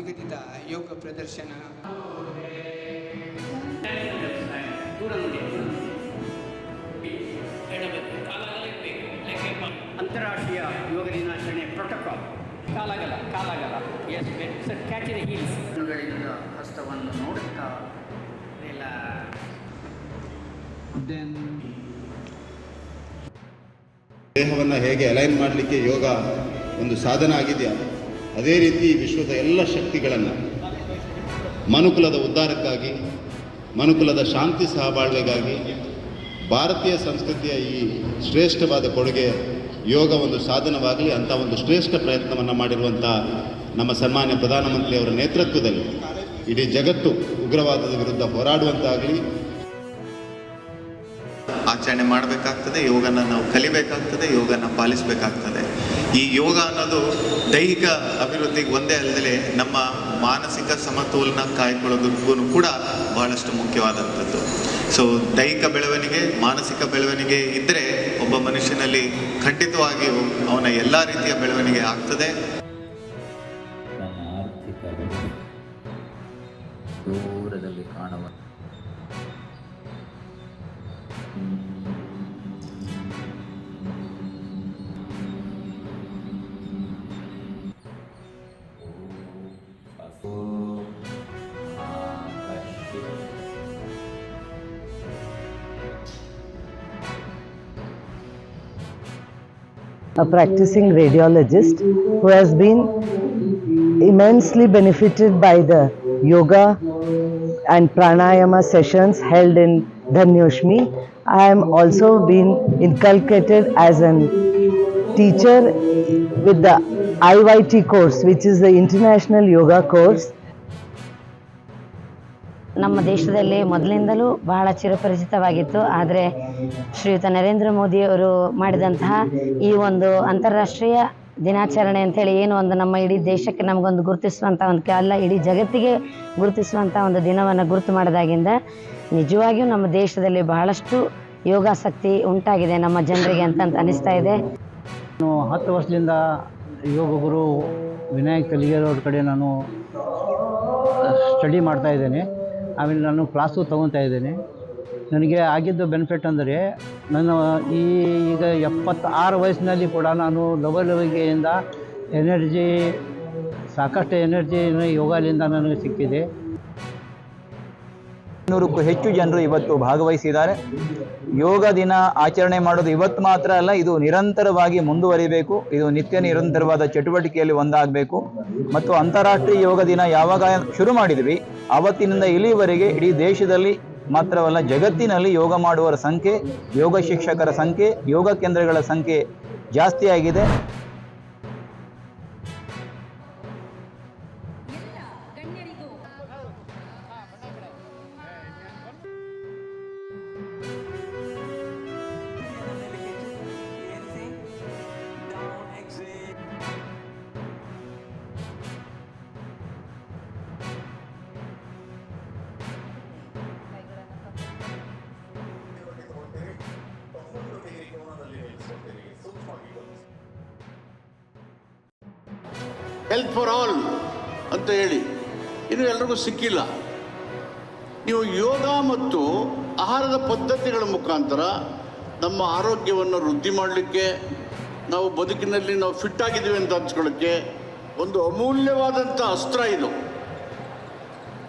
ನಿಗದಿತ ಯೋಗ ಪ್ರದರ್ಶನ ಅಂತಾರಾಷ್ಟ್ರೀಯ ಯೋಗ ದಿನಾಚರಣೆ ಪ್ರೋಟೋಕಾಲ್ ಕಾಲಾಗಲ ಎಸ್ ಕ್ಯಾಚ್ ದ ಹೀಲ್ಸ್ ಕಣ್ಣುಗಳಿಂದ ಹಸ್ತವನ್ನು ನೋಡುತ್ತಾ ಎಲ್ಲ ದೇಹವನ್ನು ಹೇಗೆ ಅಲೈನ್ ಮಾಡಲಿಕ್ಕೆ ಯೋಗ ಒಂದು ಸಾಧನ ಆಗಿದೆಯಾ, ಅದೇ ರೀತಿ ವಿಶ್ವದ ಎಲ್ಲ ಶಕ್ತಿಗಳನ್ನು ಮನುಕುಲದ ಉದ್ಧಾರಕ್ಕಾಗಿ, ಮನುಕುಲದ ಶಾಂತಿ ಸಹಬಾಳ್ವೆಗಾಗಿ ಭಾರತೀಯ ಸಂಸ್ಕೃತಿಯ ಈ ಶ್ರೇಷ್ಠವಾದ ಕೊಡುಗೆ ಯೋಗ ಒಂದು ಸಾಧನವಾಗಲಿ ಅಂತ ಒಂದು ಶ್ರೇಷ್ಠ ಪ್ರಯತ್ನವನ್ನು ಮಾಡಿರುವಂಥ ನಮ್ಮ ಸನ್ಮಾನ್ಯ ಪ್ರಧಾನಮಂತ್ರಿಯವರ ನೇತೃತ್ವದಲ್ಲಿ ಇಡೀ ಜಗತ್ತು ಉಗ್ರವಾದದ ವಿರುದ್ಧ ಹೋರಾಡುವಂತಾಗಲಿ. ಆಚರಣೆ ಮಾಡಬೇಕಾಗ್ತದೆ, ಯೋಗನ ನಾವು ಕಲಿಬೇಕಾಗ್ತದೆ, ಯೋಗನ ಪಾಲಿಸಬೇಕಾಗ್ತದೆ. ಈ ಯೋಗ ಅನ್ನೋದು ದೈಹಿಕ ಅಭಿವೃದ್ಧಿಗೆ ಒಂದೇ ಅಲ್ಲದೆ ನಮ್ಮ ಮಾನಸಿಕ ಸಮತೋಲನ ಕಾಯ್ಕೊಳ್ಳೋದಕ್ಕೂ ಕೂಡ ಬಹಳಷ್ಟು ಮುಖ್ಯವಾದಂಥದ್ದು. ಸೊ ದೈಹಿಕ ಬೆಳವಣಿಗೆ, ಮಾನಸಿಕ ಬೆಳವಣಿಗೆ ಇದ್ದರೆ ಒಬ್ಬ ಮನುಷ್ಯನಲ್ಲಿ ಖಂಡಿತವಾಗಿಯೂ ಅವನ ಎಲ್ಲ ರೀತಿಯ ಬೆಳವಣಿಗೆ ಆಗ್ತದೆ. ನನ್ನ ಆರ್ಥಿಕ ದೂರದಲ್ಲಿ ಕಾಣುವ a practicing radiologist who has been immensely benefited by the yoga and pranayama sessions held in Dhanyushmi. I am also been inculcated as a teacher with the IYT course, which is the International Yoga course. ನಮ್ಮ ದೇಶದಲ್ಲಿ ಮೊದಲಿಂದಲೂ ಬಹಳ ಚಿರಪರಿಚಿತವಾಗಿತ್ತು. ಆದರೆ ಶ್ರೀಯುತ ನರೇಂದ್ರ ಮೋದಿಯವರು ಮಾಡಿದಂತಹ ಈ ಒಂದು ಅಂತಾರಾಷ್ಟ್ರೀಯ ದಿನಾಚರಣೆ ಅಂಥೇಳಿ ಏನು ಒಂದು ನಮ್ಮ ಇಡೀ ದೇಶಕ್ಕೆ ನಮಗೊಂದು ಗುರುತಿಸುವಂಥ ಒಂದು ಅಲ್ಲ, ಇಡೀ ಜಗತ್ತಿಗೆ ಗುರುತಿಸುವಂಥ ಒಂದು ದಿನವನ್ನು ಗುರುತು ಮಾಡಿದಾಗಿಂದ ನಿಜವಾಗಿಯೂ ನಮ್ಮ ದೇಶದಲ್ಲಿ ಬಹಳಷ್ಟು ಯೋಗಾಸಕ್ತಿ ಉಂಟಾಗಿದೆ ನಮ್ಮ ಜನರಿಗೆ ಅಂತ ಅನಿಸ್ತಾ ಇದೆ. ನಾನು 10 ವರ್ಷದಿಂದ ಯೋಗ ಗುರು ವಿನಾಯಕ್ ತಲಿಗೇರವ್ರ ಕಡೆ ನಾನು ಸ್ಟಡಿ ಮಾಡ್ತಾ ಇದ್ದೇನೆ. ಆಮೇಲೆ ನಾನು ಕ್ಲಾಸು ತೊಗೊತಾ ಇದ್ದೇನೆ. ನನಗೆ ಆಗಿದ್ದು ಬೆನಿಫಿಟ್ ಅಂದರೆ ನಾನು ಈಗ 76 ವಯಸ್ಸಿನಲ್ಲಿ ಕೂಡ ನಾನು ಲವಲವಿಕೆಯಿಂದ ಎನರ್ಜಿ, ಸಾಕಷ್ಟು ಎನರ್ಜಿ ಯೋಗದಿಂದ ನನಗೆ ಸಿಕ್ಕಿದೆ. 200ಕ್ಕೂ ಹೆಚ್ಚು ಜನರು ಇವತ್ತು ಭಾಗವಹಿಸಿದ್ದಾರೆ. ಯೋಗ ದಿನ ಆಚರಣೆ ಮಾಡೋದು ಇವತ್ತು ಮಾತ್ರ ಅಲ್ಲ, ಇದು ನಿರಂತರವಾಗಿ ಮುಂದುವರಿಬೇಕು. ಇದು ನಿತ್ಯ ನಿರಂತರವಾದ ಚಟುವಟಿಕೆಯಲ್ಲಿ ಒಂದಾಗಬೇಕು. ಮತ್ತು ಅಂತಾರಾಷ್ಟ್ರೀಯ ಯೋಗ ದಿನ ಯಾವಾಗ ಶುರು ಮಾಡಿದ್ವಿ ಆವತ್ತಿನಿಂದ ಇಲ್ಲಿವರೆಗೆ ಇಡೀ ದೇಶದಲ್ಲಿ ಮಾತ್ರವಲ್ಲ ಜಗತ್ತಿನಲ್ಲಿ ಯೋಗ ಮಾಡುವವರ ಸಂಖ್ಯೆ, ಯೋಗ ಶಿಕ್ಷಕರ ಸಂಖ್ಯೆ, ಯೋಗ ಕೇಂದ್ರಗಳ ಸಂಖ್ಯೆ ಜಾಸ್ತಿ ಆಗಿದೆ. ಹೆಲ್ತ್ ಫಾರ್ ಆಲ್ ಅಂತ ಹೇಳಿ ಇನ್ನು ಎಲ್ರಿಗೂ ಸಿಕ್ಕಿಲ್ಲ. ನೀವು ಯೋಗ ಮತ್ತು ಆಹಾರದ ಪದ್ಧತಿಗಳ ಮುಖಾಂತರ ನಮ್ಮ ಆರೋಗ್ಯವನ್ನು ವೃದ್ಧಿ ಮಾಡಲಿಕ್ಕೆ, ನಾವು ಬದುಕಿನಲ್ಲಿ ನಾವು ಫಿಟ್ ಆಗಿದ್ದೀವಿ ಅಂತ ಅನ್ಸ್ಕೊಳ್ಳೋಕ್ಕೆ ಒಂದು ಅಮೂಲ್ಯವಾದಂಥ ಅಸ್ತ್ರ ಇದು.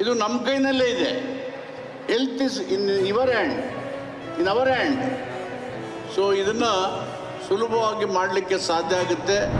ಇದು ನಮ್ಮ ಕೈನಲ್ಲೇ ಇದೆ. Health is in our hand. So ಇದನ್ನು ಸುಲಭವಾಗಿ ಮಾಡಲಿಕ್ಕೆ ಸಾಧ್ಯ ಆಗುತ್ತೆ.